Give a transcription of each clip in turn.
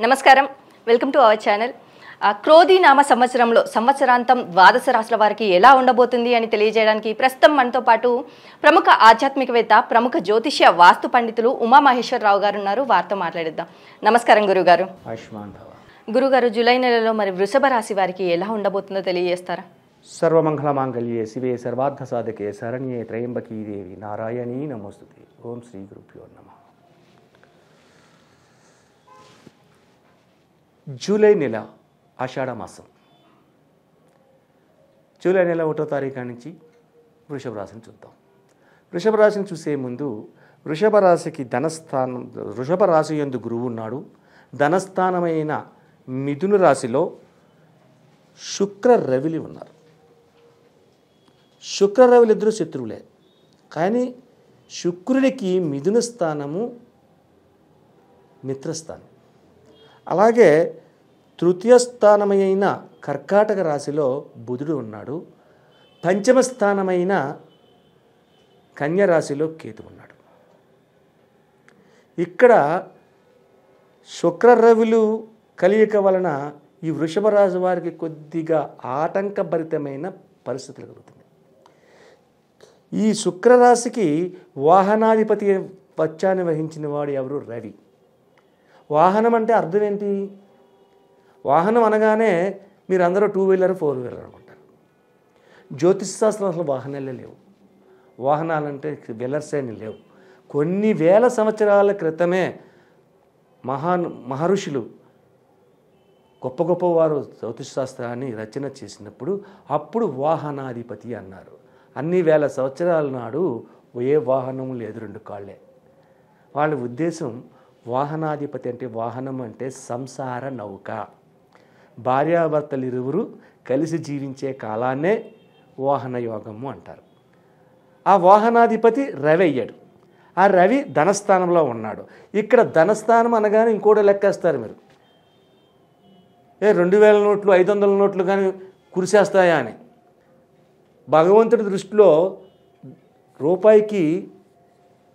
నమస్కారం, welcome to our channel. క్రోధి నామ సంవత్సరంలో సంవత్సరాంతం ద్వాదశ రాశుల వారికి ఎలా ఉండబోతుంది అని తెలియజేయడానికి ప్రస్తుతం మనతో పాటు ప్రముఖ ఆధ్యాత్మికవేత్త, ప్రముఖ జ్యోతిష్య వాస్తు పండితులు ఉమామహేశ్వరరావు గారు ఉన్నారు. వారితో మాట్లాడిద్దాం. నమస్కారం గురుగారు. గురుగారు, జూలై నెలలో మరి వృషభ రాశి వారికి ఎలా ఉండబోతుందో తెలియజేస్తారా? సర్వమంగళ మాంగళ్యే శివే సర్వార్థ సాధకే శరణ్యే త్రయంబకీ దేవి నారాయణీ నమోస్తుతే. ఓం శ్రీ గురుభ్యో నమః. జూలై నెల ఆషాఢ మాసం, జూలై నెల 1వ తారీఖు నుంచి వృషభ రాశిని చూద్దాం. వృషభ రాశిని చూసే ముందు వృషభ రాశికి ధనస్థానం, వృషభ రాశి యందు గురువు ఉన్నాడు. ధనస్థానమైన మిథున రాశిలో శుక్ర రవిలు ఉన్నారు. శుక్ర రవిలు ఇద్దరు శత్రువులే, కానీ శుక్రుడికి మిథున స్థానము మిత్రస్థానం. అలాగే తృతీయ స్థానమైన కర్కాటక రాశిలో బుధుడు ఉన్నాడు. పంచమ స్థానమైన కన్య రాశిలో కేతు ఉన్నాడు. ఇక్కడ శుక్ర రవులు కలియిక వలన ఈ వృషభ రాశి వారికి కొద్దిగా ఆటంకభరితమైన పరిస్థితులు కలుగుతుంది. ఈ శుక్రరాశికి వాహనాధిపతి పచ్చాన్ని వహించిన వాడు ఎవరు? రవి. వాహనం అంటే అర్థం ఏంటి? వాహనం అనగానే మీరందరూ 2 వీలర్ 4 వీలర్ అనుకుంటారు. జ్యోతిష్ శాస్త్రం అసలు వాహనాలే లేవు. వాహనాలంటే వీలర్స్ అని లేవు. కొన్ని వేల సంవత్సరాల క్రితమే మహర్షులు, గొప్ప గొప్ప వారు జ్యోతిష్ శాస్త్రాన్ని రచన చేసినప్పుడు అప్పుడు వాహనాధిపతి అన్నారు. అన్ని వేల సంవత్సరాల నాడు ఏ వాహనం లేదు, 2 కాళ్ళే. వాళ్ళ ఉద్దేశం వాహనాధిపతి అంటే, వాహనం అంటే సంసార నౌక. భార్యాభర్తలు ఇరువురు కలిసి జీవించే కాలాన్నే వాహన యోగము అంటారు. ఆ వాహనాధిపతి రవి అయ్యాడు. ఆ రవి ధనస్థానంలో ఉన్నాడు. ఇక్కడ ధనస్థానం అనగానే ఇంకోటి లెక్కేస్తారు మీరు. 2000 నోట్లు 500 నోట్లు కానీ కురిసేస్తాయా అని. భగవంతుడి దృష్టిలో రూపాయికి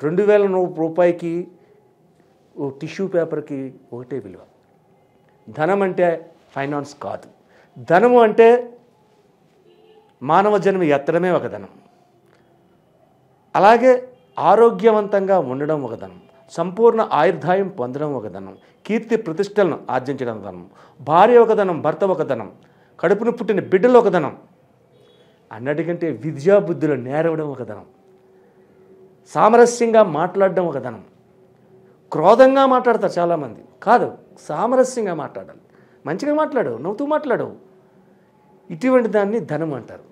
2000 రూపాయికి టిష్యూ పేపర్కి ఒకటే విలువ. ధనం అంటే ఫైనాన్స్ కాదు. ధనము అంటే మానవ జన్మ ఎత్తడమే ఒక ధనం. అలాగే ఆరోగ్యవంతంగా ఉండడం ఒక ధనం. సంపూర్ణ ఆయుర్దాయం పొందడం ఒక ధనం. కీర్తి ప్రతిష్టలను ఆర్జించడం ధనం. భార్య ఒక ధనం, భర్త ఒక ధనం, కడుపును పుట్టిన బిడ్డలు ఒక ధనం. అన్నిటికంటే విద్యాబుద్ధులు నేరవడం ఒక ధనం. సామరస్యంగా మాట్లాడడం ఒక ధనం. క్రోధంగా మాట్లాడతారు చాలామంది. కాదు, సామరస్యంగా మాట్లాడాలి. మంచిగా మాట్లాడు, నవ్వుతూ మాట్లాడు. ఇటువంటి దాన్ని ధనం అంటారు.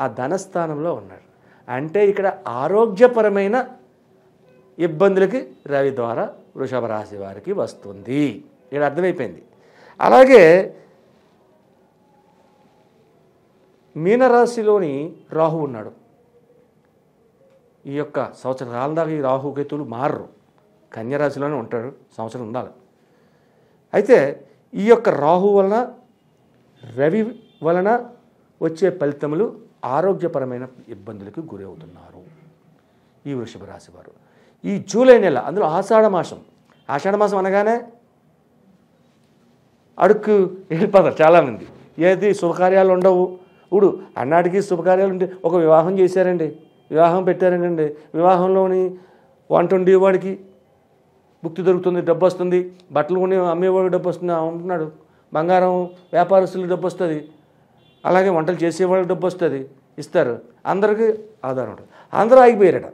ఆ ధనస్థానంలో ఉన్నాడు. అంటే ఇక్కడ ఆరోగ్యపరమైన ఇబ్బందులకి రవి ద్వారా వృషభ రాశి వారికి వస్తుంది. ఇక్కడ అర్థమైపోయింది. అలాగే మీనరాశిలోని రాహు ఉన్నాడు. ఈ యొక్క సంవత్సరం కాలం దాకా ఈ రాహుకేతువులు మారరు. కన్యరాశిలోనే ఉంటాడు, సంవత్సరం ఉండాలి. అయితే ఈ యొక్క రాహు వలన, రవి వలన వచ్చే ఫలితములు ఆరోగ్యపరమైన ఇబ్బందులకు గురవుతున్నారు ఈ వృషభ రాశి వారు. ఈ జూలై నెల, అందులో ఆషాఢ మాసం. ఆషాఢ మాసం అనగానే అడుక్కు వెళ్ళిపోతారు చాలామంది. ఏది శుభకార్యాలు ఉండవు. ఇప్పుడు అన్నాటికి శుభకార్యాలు ఉంటే ఒక వివాహం చేశారండి, వివాహం పెట్టారండి. వివాహంలోని వంట వండేవాడికి భుక్తి దొరుకుతుంది, డబ్బు వస్తుంది. బట్టలు కొని అమ్మేవాడికి డబ్బు వస్తుంది, అమ్ముతున్నాడు. బంగారం వ్యాపారస్తులకు డబ్బు వస్తుంది. అలాగే వంటలు చేసేవాళ్ళకి డబ్బు వస్తుంది, ఇస్తారు. అందరికీ ఆధారం ఉంటుంది. అందరూ ఆగిపోయారట.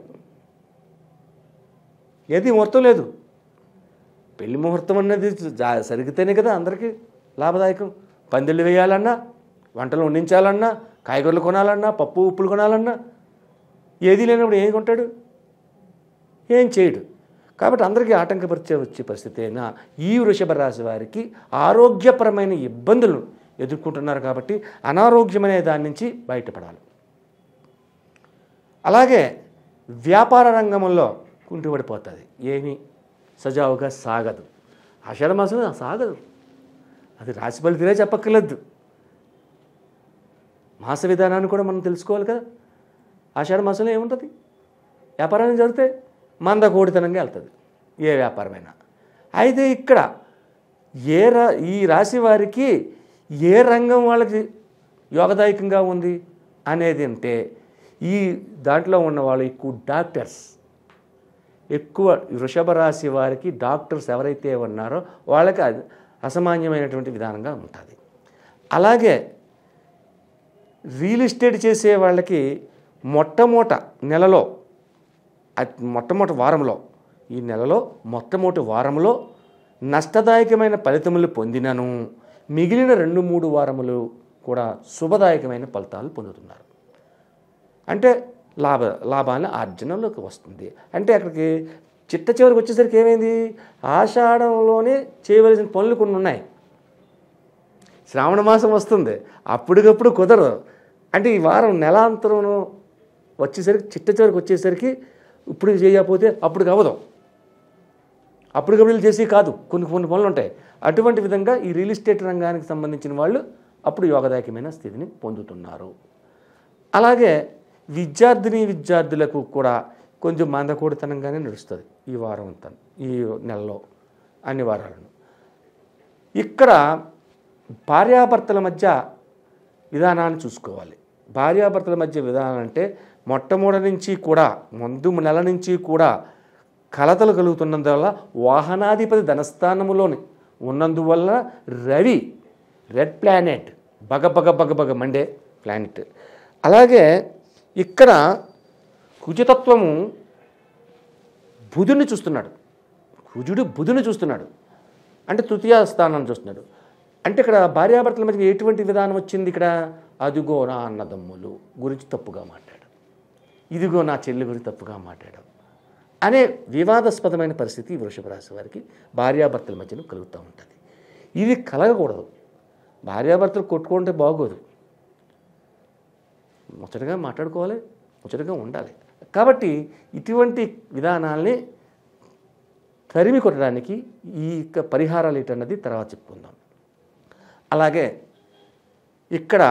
ఏది ముహూర్తం లేదు. పెళ్లి ముహూర్తం అనేది సరిగితేనే కదా అందరికీ లాభదాయకం. పందిళ్ళు వేయాలన్నా, వంటలు వండించాలన్నా, కాయగూరలు కొనాలన్నా, పప్పు ఉప్పులు కొనాలన్నా ఏది లేనప్పుడు ఏం కొంటాడు? ఏం చేయడు. కాబట్టి అందరికీ ఆటంకపరిచే వచ్చే పరిస్థితి అయినా ఈ వృషభ రాశి వారికి ఆరోగ్యపరమైన ఇబ్బందులు ఎదుర్కొంటున్నారు. కాబట్టి అనారోగ్యమనే దాని నుంచి బయటపడాలి. అలాగే వ్యాపార రంగంలో కుంటుపడిపోతుంది. ఏమీ సజావుగా సాగదు. ఆషాఢ మాసం సాగదు. అది రాశి ఫలితమే చెప్పక్కర్లేదు. మాస విధానాన్ని కూడా మనం తెలుసుకోవాలి కదా. ఆషాఢ మాసంలో ఏముంటుంది? వ్యాపారాన్ని జరిగితే మందకోడితనంగా వెళ్తుంది ఏ వ్యాపారమైనా. అయితే ఇక్కడ ఈ రాశి వారికి ఏ రంగం వాళ్ళకి యోగదాయకంగా ఉంది అనేది అంటే ఈ దాంట్లో ఉన్న వాళ్ళు ఎక్కువ డాక్టర్స్, ఎక్కువ వృషభ రాశి వారికి డాక్టర్స్ ఎవరైతే ఉన్నారో వాళ్ళకి అసామాన్యమైనటువంటి విధానంగా ఉంటుంది. అలాగే రియల్ ఎస్టేట్ చేసే వాళ్ళకి మొట్టమొదటి వారంలో ఈ నెలలో మొట్టమొదటి వారంలో నష్టదాయకమైన ఫలితములు పొందినను మిగిలిన 2-3 వారములు కూడా శుభదాయకమైన ఫలితాలు పొందుతున్నారు. అంటే లాభాన్ని ఆర్జనలోకి వస్తుంది. అంటే అక్కడికి చిట్ట చివరికి వచ్చేసరికి ఏమైంది, ఆషాఢంలోనే చేయవలసిన పనులు కొన్ని ఉన్నాయి. శ్రావణ మాసం వస్తుంది, అప్పటికప్పుడు కుదరదు. అంటే ఈ వారం నెలాంతరం వచ్చేసరికి చిట్ట చివరికి వచ్చేసరికి ఇప్పుడు చేయకపోతే అప్పటికి అవ్వదు, అప్పటికప్పుడు చేసి కాదు, కొన్ని పనులు ఉంటాయి. అటువంటి విధంగా ఈ రియల్ ఎస్టేట్ రంగానికి సంబంధించిన వాళ్ళు అప్పుడు యోగదాయకమైన స్థితిని పొందుతున్నారు. అలాగే విద్యార్థులకు కూడా కొంచెం మందకోడితనంగానే నడుస్తుంది ఈ వారం అంతా, ఈ నెలలో అన్ని వారాలను. ఇక్కడ భార్యాభర్తల మధ్య విధానాన్ని చూసుకోవాలి. భార్యాభర్తల మధ్య విధానం అంటే మొట్టమొదటి నుంచి కూడా ముందు నెల నుంచి కూడా కలతలు కలుగుతున్నందువల్ల వాహనాధిపతి ధనస్థానములోని ఉన్నందువల్ల రవి రెడ్ ప్లానెట్ బగ మండే ప్లానెట్. అలాగే ఇక్కడ కుజతత్వము బుధుని చూస్తున్నాడు, బుధుని చూస్తున్నాడు అంటే తృతీయ స్థానాన్ని చూస్తున్నాడు. అంటే ఇక్కడ భార్యాభర్తల మధ్య ఎటువంటి విధానం వచ్చింది, ఇక్కడ అదిగో నా అన్నదమ్ములు గురించి తప్పుగా మాట్లాడాం, ఇదిగో నా చెల్లి గురించి తప్పుగా మాట్లాడాం అనే వివాదాస్పదమైన పరిస్థితి వృషభ రాశి వారికి భార్యాభర్తల మధ్యన కలుగుతూ ఉంటుంది. ఇది కలగకూడదు. భార్యాభర్తలు కొట్టుకుంటే బాగోదు, ముచ్చటగా మాట్లాడుకోవాలి, ముచ్చటగా ఉండాలి. కాబట్టి ఇటువంటి విధానాల్ని తరిమి కొట్టడానికి ఈ పరిహారాలు ఏంటన్నది తర్వాత చెప్పుకుందాం. అలాగే ఇక్కడ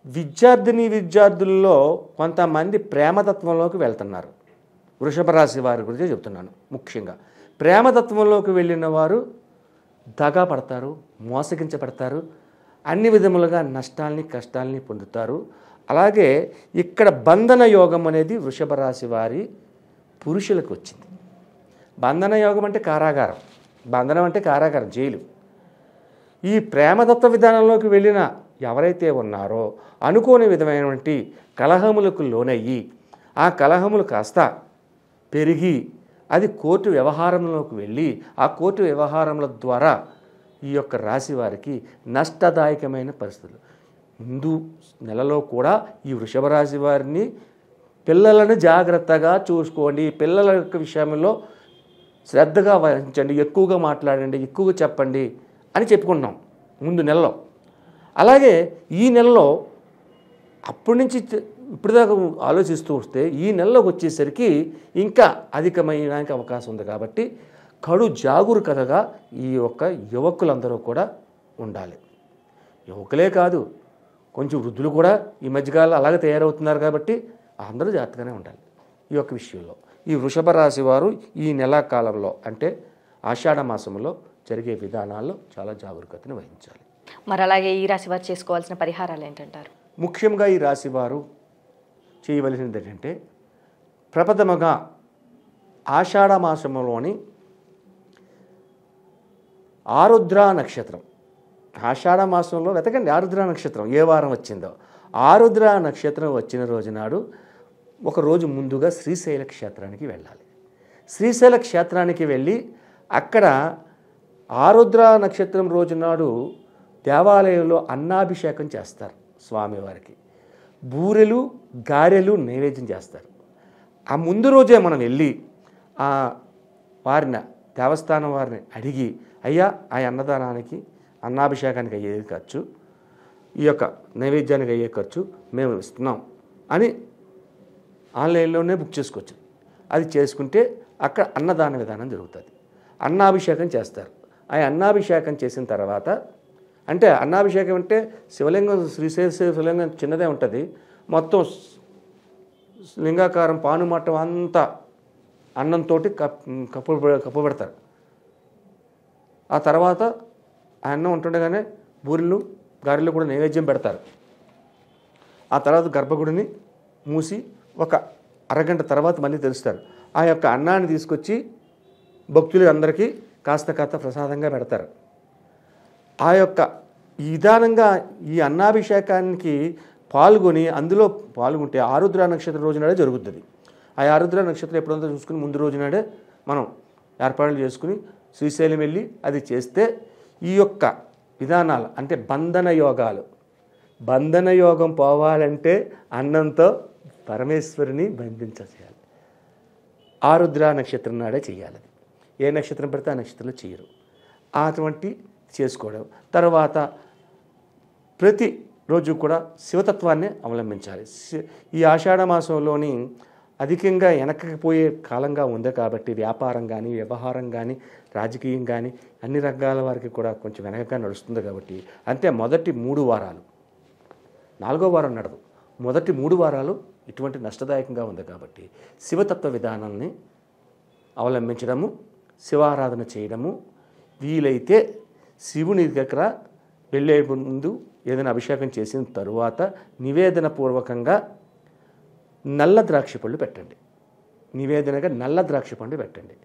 విద్యార్థుల్లో కొంతమంది ప్రేమతత్వంలోకి వెళ్తున్నారు. వృషభ రాశి వారి గురించి చెప్తున్నాను. ముఖ్యంగా ప్రేమతత్వంలోకి వెళ్ళిన వారు దగా పడతారు, మోసగించబడతారు, అన్ని విధములుగా నష్టాల్ని కష్టాల్ని పొందుతారు. అలాగే ఇక్కడ బంధన యోగం అనేది వృషభ రాశి వారి పురుషులకు వచ్చింది. బంధన యోగం అంటే కారాగారం, బంధనం అంటే కారాగారం, జైలు. ఈ ప్రేమతత్వ విధానంలోకి వెళ్ళిన ఎవరైతే ఉన్నారో అనుకోని విధమైనటువంటి కలహములకు లోనయ్యి ఆ కలహములు కాస్త పెరిగి అది కోర్టు వ్యవహారంలోకి వెళ్ళి ఆ కోర్టు వ్యవహారముల ద్వారా ఈ యొక్క రాశి వారికి నష్టదాయకమైన పరిస్థితులు. ముందు నెలలో కూడా ఈ వృషభ రాశి వారిని పిల్లలను జాగ్రత్తగా చూసుకోండి, పిల్లల యొక్క విషయంలో శ్రద్ధగా వహించండి, ఎక్కువగా మాట్లాడండి, ఎక్కువగా చెప్పండి అని చెప్పుకుంటున్నాం ముందు నెలలో. అలాగే ఈ నెలలో అప్పటి నుంచి ఇప్పటిదాకా ఆలోచిస్తూ వస్తే ఈ నెలలోకి వచ్చేసరికి ఇంకా అధికమైనానికి అవకాశం ఉంది. కాబట్టి కడు జాగరూకతగా ఈ యొక్క యువకులందరూ కూడా ఉండాలి. యువకులే కాదు, కొంచెం వృద్ధులు కూడా ఈ మధ్యకాలంలో అలాగే తయారవుతున్నారు. కాబట్టి అందరూ జాగ్రత్తగానే ఉండాలి ఈ యొక్క విషయంలో. ఈ వృషభ రాశి వారు ఈ నెలా కాలంలో అంటే ఆషాఢ మాసంలో జరిగే విధానాల్లో చాలా జాగరూకతను వహించాలి. మరి అలాగే ఈ రాశి వారు చేసుకోవాల్సిన పరిహారాలు ఏంటంటారు? ముఖ్యంగా ఈ రాశి వారు చేయవలసినది ఏంటంటే ప్రప్రథమగా ఆషాఢ మాసంలోని ఆరుద్ర నక్షత్రం, ఆషాఢ మాసంలో వెతకండి ఆరుద్ర నక్షత్రం ఏ వారం వచ్చిందో. ఆరుద్ర నక్షత్రం వచ్చిన రోజు నాడు ఒకరోజు ముందుగా శ్రీశైల క్షేత్రానికి వెళ్ళాలి. శ్రీశైల క్షేత్రానికి వెళ్ళి అక్కడ ఆరుద్ర నక్షత్రం రోజు నాడు దేవాలయంలో అన్నాభిషేకం చేస్తారు. స్వామివారికి బూరెలు గారెలు నైవేద్యం చేస్తారు. ఆ ముందు రోజే మనం వెళ్ళి ఆ వారిని దేవస్థానం వారిని అడిగి, అయ్యా ఆ అన్నదానానికి అన్నాభిషేకానికి అయ్యే ఖర్చు, ఈ యొక్క నైవేద్యానికి అయ్యే ఖర్చు మేము ఇస్తున్నాం అని ఆన్లైన్లోనే బుక్ చేసుకోవచ్చు. అది చేసుకుంటే అక్కడ అన్నదాన విధానం జరుగుతుంది. అన్నాభిషేకం చేస్తారు. ఆ అన్నాభిషేకం చేసిన తర్వాత అంటే అన్నాభిషేకం అంటే శివలింగం, శ్రీశైల శివలింగం చిన్నదే ఉంటుంది, మొత్తం లింగాకారం పానుమట్టం అంతా అన్నంతో కప్పు పెడతారు. ఆ తర్వాత ఆ అన్నం ఉంటుండగానే బూరెలు గారెలు కూడా నైవేద్యం పెడతారు. ఆ తర్వాత గర్భగుడిని మూసి ఒక అరగంట తర్వాత మళ్ళీ తెరుస్తారు. ఆ యొక్క అన్నాన్ని తీసుకొచ్చి భక్తులు అందరికీ కాస్త ప్రసాదంగా పెడతారు. ఆ యొక్క ఈ విధానంగా ఈ అన్నాభిషేకానికి పాల్గొని అందులో పాల్గొంటే ఆరుద్ర నక్షత్రం రోజునాడే జరుగుతుంది. ఆ ఆరుద్ర నక్షత్రం ఎప్పుడంతా చూసుకుని ముందు రోజునాడే మనం ఏర్పాట్లు చేసుకుని శ్రీశైలం వెళ్ళి అది చేస్తే ఈ యొక్క విధానాలు అంటే బంధన యోగం పోవాలంటే అన్నంతో పరమేశ్వరుని బంధించేయాలి. ఆరుద్ర నక్షత్రం నాడే చేయాలి. ఏ నక్షత్రం పెడితే ఆ నక్షత్రంలో చేయరు. అటువంటి చేసుకోవడం. తర్వాత ప్రతి రోజు కూడా శివతత్వాన్ని అవలంబించాలి. ఈ ఆషాఢ మాసంలోని అధికంగా వెనక్కిపోయే కాలంగా ఉంది కాబట్టి వ్యాపారం కానీ వ్యవహారం కానీ రాజకీయం కానీ అన్ని రంగాల వారికి కూడా కొంచెం వెనకగా నడుస్తుంది కాబట్టి అంటే మొదటి 3 వారాలు 4వ వారం నడదు. మొదటి 3 వారాలు ఇటువంటి నష్టదాయకంగా ఉంది కాబట్టి శివతత్వ విధానాన్ని అవలంబించడము, శివారాధన చేయడము, వీలైతే శివుని దగ్గర వెళ్ళే ముందు ఏదైనా అభిషేకం చేసిన తరువాత నివేదన పూర్వకంగా నల్ల ద్రాక్ష పళ్ళు పెట్టండి. నివేదనగా నల్ల ద్రాక్ష పండు పెట్టండి.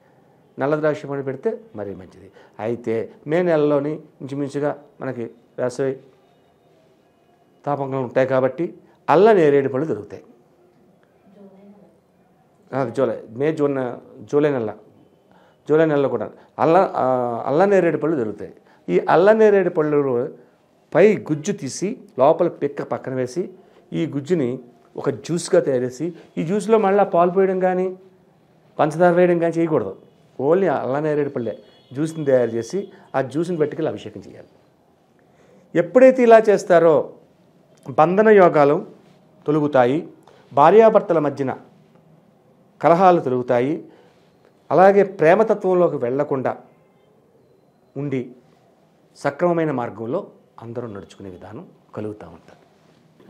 నల్ల ద్రాక్ష పండు పెడితే మరీ మంచిది. అయితే మే నెలలోని ఇంచుమించుగా మనకి వేసవి తాపంగా ఉంటాయి కాబట్టి అల్ల నేరేడు పళ్ళు దొరుకుతాయి. జూలై నెలలో కూడా అల్ల నేరేడు పళ్ళు దొరుకుతాయి. ఈ అల్ల నేరేడు పళ్ళు పై గుజ్జు తీసి లోపల పిక్క పక్కన వేసి ఈ గుజ్జుని ఒక జ్యూస్గా తయారు చేసి ఈ జ్యూస్లో మళ్ళీ పాలు పోయడం కానీ పంచదార వేయడం కానీ చేయకూడదు. ఓన్లీ అల్ల నేరేడు పళ్ళే జ్యూస్ని తయారు చేసి ఆ జ్యూస్ని పెట్టుకెళ్ళి అభిషేకం చేయాలి. ఎప్పుడైతే ఇలా చేస్తారో బంధన యోగాలు తొలుగుతాయి, భార్యాభర్తల మధ్యన కలహాలు తొలుగుతాయి, అలాగే ప్రేమతత్వంలోకి వెళ్లకుండా ఉండి సక్రమమైన మార్గంలో అందరూ నడుచుకునే విధానం కలుగుతూ ఉంటుంది.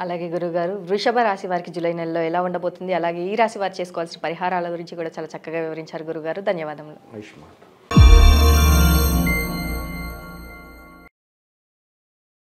అలాగే గురుగారు, వృషభ రాశి వారికి జూలై నెలలో ఎలా ఉండబోతుంది, అలాగే ఈ రాశి వారు చేసుకోవాల్సిన పరిహారాల గురించి కూడా చాలా చక్కగా వివరించారు గురుగారు. ధన్యవాదములు. ఆయుష్మాన్.